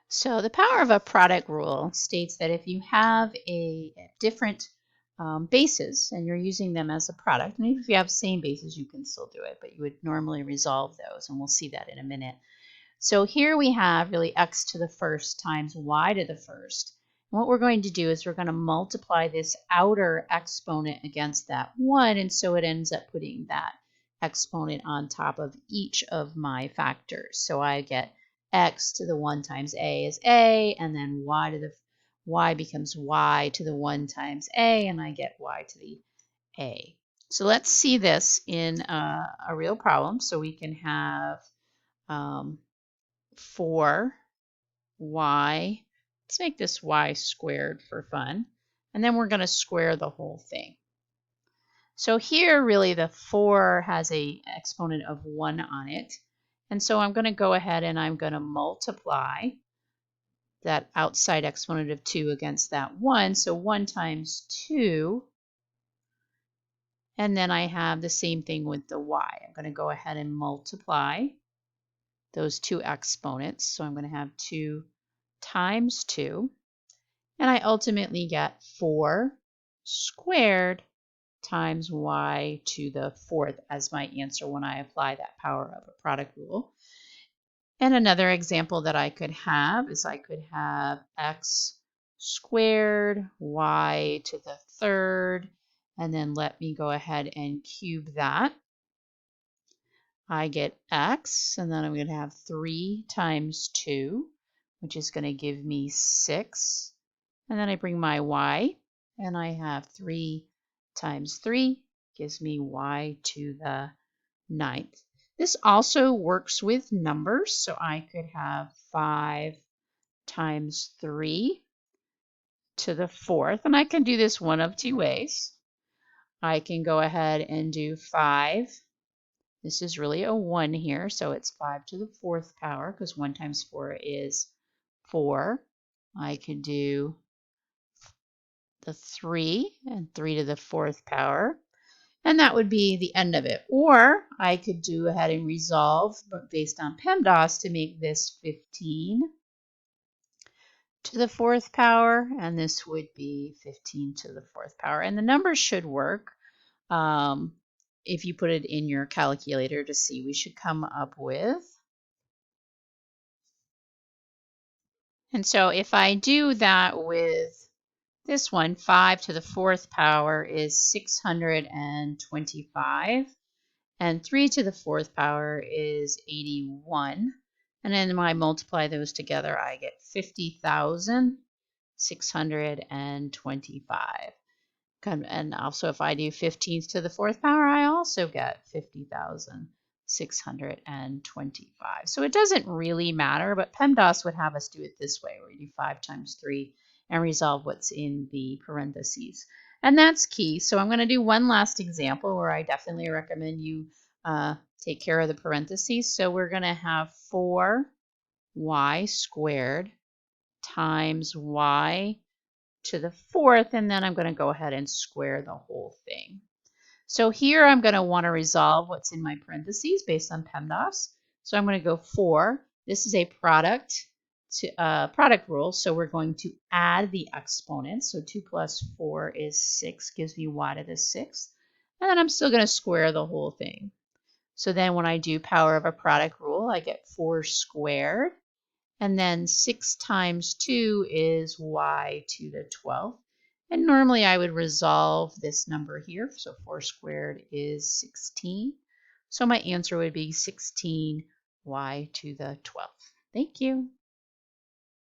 So the power of a product rule states that if you have a different bases and you're using them as a product, and even if you have same bases, you can still do it, but you would normally resolve those, and we'll see that in a minute. So here we have really x to the first times y to the first. And what we're going to do is we're going to multiply this outer exponent against that 1, and so it ends up putting that exponent on top of each of my factors. So I get x to the 1 times a is a, and then y to the y becomes y to the 1 times a, and I get y to the a. So let's see this in a real problem. So we can have 4y, let's make this y squared for fun, and then we're going to square the whole thing. So here really the 4 has a exponent of 1 on it, and so I'm going to go ahead and I'm going to multiply that outside exponent of 2 against that 1, so 1 times 2, and then I have the same thing with the y. I'm going to go ahead and multiply those two exponents, so I'm going to have 2 times 2, and I ultimately get 4 squared times y to the 4th as my answer when I apply that power of a product rule. And another example that I could have is I could have x squared y to the 3rd, and then let me go ahead and cube that. I get x, and then I'm going to have 3 times 2, which is going to give me 6. And then I bring my y, and I have 3 times 3 gives me y to the 9th. This also works with numbers, so I could have 5 times 3 to the 4th, and I can do this one of two ways. I can go ahead and do 5. This is really a 1 here, so it's 5 to the 4th power, because 1 times 4 is 4. I could do the 3 and 3 to the 4th power, and that would be the end of it. Or I could do ahead and resolve, but based on PEMDAS, to make this 15 to the 4th power, and this would be 15 to the 4th power. And the numbers should work. If you put it in your calculator to see, we should come up with. And so if I do that with this one, 5 to the 4th power is 625, and 3 to the 4th power is 81. And then when I multiply those together, I get 50,625. And also if I do 15th to the 4th power, I also get 50,625. So it doesn't really matter, but PEMDAS would have us do it this way, where you do 5 times 3 and resolve what's in the parentheses. And that's key. So I'm going to do one last example where I definitely recommend you take care of the parentheses. So we're going to have 4y squared times y to the 4th, and then I'm going to go ahead and square the whole thing. So here I'm going to want to resolve what's in my parentheses based on PEMDAS. So I'm going to go 4. This is a product rule, so we're going to add the exponents. So 2 plus 4 is 6, gives me y to the 6th. And then I'm still going to square the whole thing. So then when I do power of a product rule, I get 4 squared. And then 6 times 2 is y to the 12th. And normally I would resolve this number here. So 4 squared is 16. So my answer would be 16 y to the 12th. Thank you.